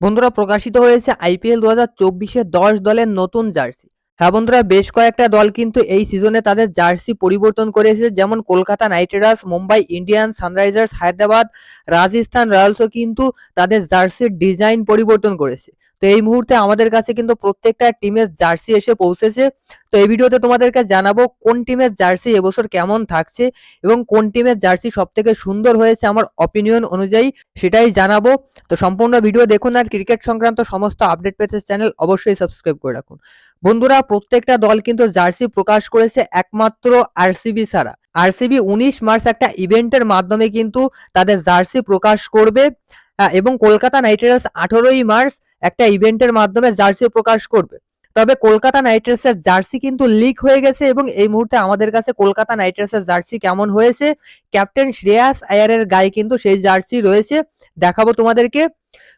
বন্ধুরা প্রকাশিত হয়েছে আইপিএল 2024-এ 10 দলের নতুন জার্সি। হ্যাঁ বন্ধুরা, বেশ কয়েকটা দল কিন্তু এই সিজনে তাদের জার্সি পরিবর্তন করেছে, যেমন Kolkata Knight Riders, Mumbai Indians, Sunrisers Hyderabad, Rajasthan রয়্যালসও কিন্তু তাদের জার্সির ডিজাইন পরিবর্তন করেছে। তো এই মুহূর্তে আমাদের কাছে কিন্তু প্রত্যেকটা টিমের জার্সি এসে পৌঁছেছে। তো এই ভিডিওতে তোমাদেরকে জানাবো কোন টিমের জার্সি এবছর কেমন থাকছে এবং কোন টিমের জার্সি সবথেকে সুন্দর হয়েছে আমার অপিনিয়ন অনুযায়ী, সেটাই জানাবো। তো সম্পূর্ণ ভিডিও দেখুন আর ক্রিকেট সংক্রান্ত সমস্ত আপডেট পেতে চ্যানেল অবশ্যই সাবস্ক্রাইব করে রাখুন। বন্ধুরা প্রত্যেকটা দল কিন্তু জার্সি প্রকাশ করেছে, একমাত্র আরসিবি ছাড়া। আরসিবি 19 মার্চ একটা ইভেন্টের মাধ্যমে কিন্তু তাদের জার্সি প্রকাশ করবে এবং কলকাতা নাইট রাইডার্স 18ই মার্চ একটা ইভেন্টের মাধ্যমে জার্সি প্রকাশ করবে। তবে কলকাতা নাইট রাইডার্সের জার্সি কিন্তু লিক হয়ে গেছে এবং এই মুহূর্তে আমাদের কাছে কলকাতা নাইট রাইডার্সের জার্সি কেমন হয়েছে, ক্যাপ্টেন শ্রেয়াস আয়ারের গায়ে কিন্তু সেই জার্সি রয়েছে, দেখাবো তোমাদেরকে।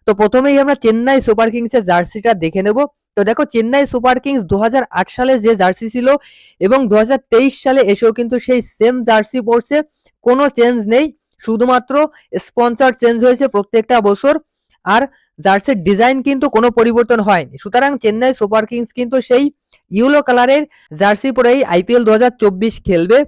তো প্রথমেই আমরা চেন্নাই সুপার কিংসের জার্সিটা দেখে নেব। তো দেখো, চেন্নাই সুপার কিংস 2008 সালে যে জার্সি ছিল এবং 2023 সালে এসেও কিন্তু সেই সেম জার্সি পরছে, কোনো চেঞ্জ নেই, শুধুমাত্র স্পন্সর চেঞ্জ হয়েছে প্রত্যেকটা বছর, আর জার্সির ডিজাইন কিন্তু কোনো পরিবর্তন হয়নি। সুতরাং চেন্নাই সুপার কিংস কিন্তু সেই ইয়েলো কালারের জার্সি পরেই আইপিএল 2024 খেলবে।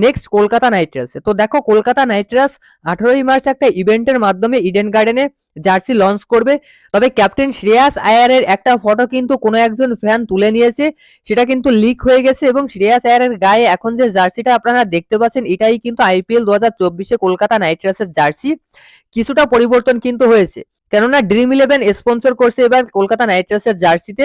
Next Kolkata Knight Riders. তো দেখো, কলকাতা নাইট রাইডার্স 18ই মার্চ একটা ইভেন্টের মাধ্যমে ইডেন গার্ডেনে জার্সি লঞ্চ করবে। তবে ক্যাপ্টেন শ্রেয়াস আয়ারের একটা ফটো কিন্তু কোনো একজন ফ্যান তুলে নিয়েছে, সেটা কিন্তু লিক হয়ে গেছে এবং শ্রেয়াস আয়ারের গায়ে এখন যে জার্সিটা আপনারা দেখতে পাচ্ছেন এটাই কিন্তু আইপিএল 2024-এ কলকাতা নাইট রাইডার্সের জার্সি। কিছুটা পরিবর্তন কিন্তু হয়েছে, কেননা ড্রিম ইলেভেন স্পন্সর করছে এবার কলকাতা নাইট রাইডার্সের জার্সিতে।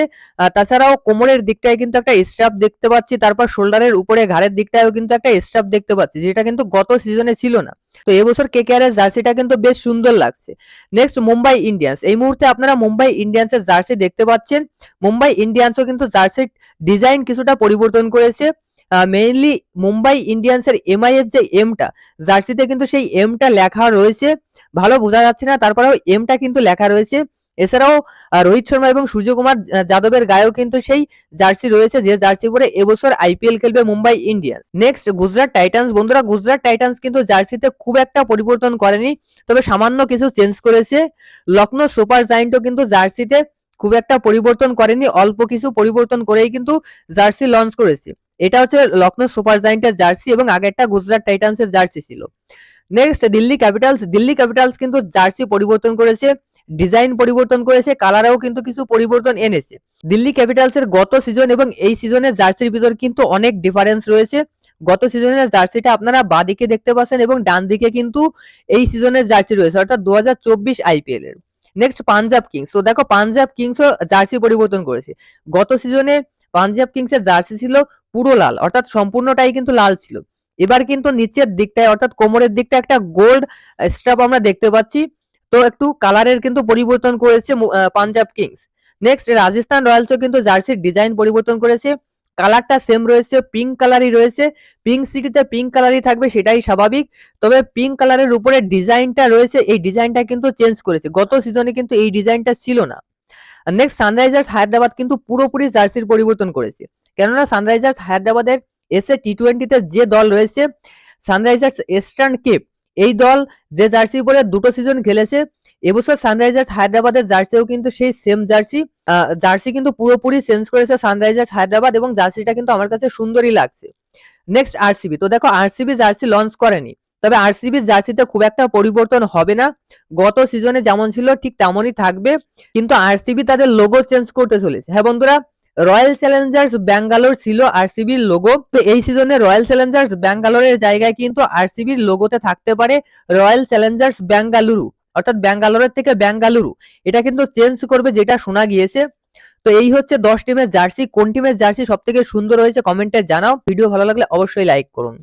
তাছাড়াও কোমরের দিকটায় কিন্তু একটা স্ট্রাপ দেখতে পাচ্ছি, তারপর শোল্ডারের উপরে ঘাড়ের দিকটায়ও কিন্তু একটা স্ট্রাপ দেখতে পাচ্ছি, যেটা কিন্তু গত সিজনে ছিল না। তো এবছর কেকেআর এর জার্সিটা কিন্তু বেশ সুন্দর লাগছে। Next Mumbai Indians. এই মুহূর্তে আপনারা মুম্বাই ইন্ডিয়ান্সের জার্সি দেখতে পাচ্ছেন। মুম্বাই ইন্ডিয়ান্সও কিন্তু জার্সির ডিজাইন কিছুটা পরিবর্তন করেছে। মেইনলি মুম্বাই ইন্ডিয়ান্সের এমআই এর যে এমটা জার্সিতে কিন্তু সেই এমটা লেখা রয়েছে, ভালো বোঝা যাচ্ছে না, তারপরেও এমটা কিন্তু লেখা রয়েছে। এছাড়াও রোহিত শর্মা এবং সূর্যকুমার যাদবের গায়েও কিন্তু সেই জার্সি রয়েছে, যে জার্সি পরে এবছর আইপিএল খেলবে Mumbai Indians. Next Gujarat Titans. বন্ধুরা গুজরাট টাইটান্স কিন্তু জার্সিতে খুব একটা পরিবর্তন করেনি, তবে সামান্য কিছু চেঞ্জ করেছে। লখনৌ সুপার জায়ান্টও কিন্তু জার্সিতে খুব একটা পরিবর্তন করেনি, অল্প কিছু পরিবর্তন করেই কিন্তু জার্সি লঞ্চ করেছে। এটা হচ্ছে লখনৌ সুপার জায়ান্টের জার্সি এবং আগেরটা গুজরাট টাইটান্সের জার্সি ছিল। Next Delhi Capitals. Delhi Capitals কিন্তু জার্সি পরিবর্তন করেছে, ডিজাইন পরিবর্তন করেছে, কালারেও কিন্তু কিছু পরিবর্তন এনেছে। দিল্লি ক্যাপিটালসের গত সিজন এবং এই সিজনের জার্সির ভিতর কিন্তু অনেক ডিফারেন্স রয়েছে। গত সিজনের জার্সিটা আপনারা বাঁদিকে দেখতে পাচ্ছেন এবং ডান দিকে কিন্তু এই সিজনের জার্সি রয়েছে, অর্থাৎ 2024 আইপিএল এর। Next Punjab Kings. তো দেখো, পাঞ্জাব কিংসও জার্সি পরিবর্তন করেছে। গত সিজনে পাঞ্জাব কিংসের জার্সি ছিল পুরো লাল, অর্থাৎ সম্পূর্ণটাই কিন্তু লাল ছিল। এবার কিন্তু নিচের দিকটায় অর্থাৎ কোমরের দিকটা একটা গোল্ড স্ট্রাপ আমরা দেখতে পাচ্ছি। তো একটু কালারের কিন্তু পরিবর্তন করেছে পাঞ্জাব কিংস। নেক্সট রাজস্থান রয়্যালসও কিন্তু জার্সির ডিজাইন পরিবর্তন করেছে, কালারটা সেম রয়েছে, পিঙ্ক কালারই রয়েছে। পিঙ্ক সিটিতে পিঙ্ক কালারই থাকবে, সেটাই স্বাভাবিক। তবে পিঙ্ক কালারের উপরে ডিজাইনটা রয়েছে, এই ডিজাইনটা কিন্তু চেঞ্জ করেছে, গত সিজনে কিন্তু এই ডিজাইনটা ছিল না। নেক্সট সানরাইজার্স হায়দ্রাবাদ কিন্তু পুরোপুরি জার্সির পরিবর্তন করেছে, কেননা সানরাইজার্স হায়দ্রাবাদের এসে টি20-তে যে দল রয়েছে সানরাইজার্স ইস্টার্ন কেপ, এই দল যে জার্সি পরে দুটো সিজন খেলেছে, এবছর সানরাইজার্স হায়দ্রাবাদের জার্সিও কিন্তু সেই সেম জার্সি। জার্সি কিন্তু পুরোপুরি চেঞ্জ করেছে সানরাইজার্স হায়দ্রাবাদ এবং জার্সিটা কিন্তু আমার কাছে সুন্দরই লাগছে। Next RCB. তো দেখো, আরসিবি জার্সি লঞ্চ করেনি, তবে আরসিবি জার্সিতে খুব একটা পরিবর্তন হবে না, গত সিজনে যেমন ছিল ঠিক তেমনই থাকবে, কিন্তু আরসিবি তাদের লোগো চেঞ্জ করতে চলেছে। হ্যাঁ বন্ধুরা, রয়্যাল চ্যালেঞ্জার্স ব্যাঙ্গালোর ছিল আরসিবির লোগো, তো এই সিজনে রয়্যাল চ্যালেঞ্জার্স ব্যাঙ্গালোরের জায়গায় কিন্তু আরসিবির লোগোতে থাকতে পারে রয়্যাল চ্যালেঞ্জার্স বেঙ্গালুরু, অর্থাৎ ব্যাঙ্গালোরের থেকে বেঙ্গালুরু, এটা কিন্তু চেঞ্জ করবে যেটা শোনা গিয়েছে। তো এই হচ্ছে 10 টিমের জার্সি। কোন টিমের জার্সি সব থেকে সুন্দর হয়েছে কমেন্টে জানাও। ভিডিও ভালো লাগলে অবশ্যই লাইক করুন।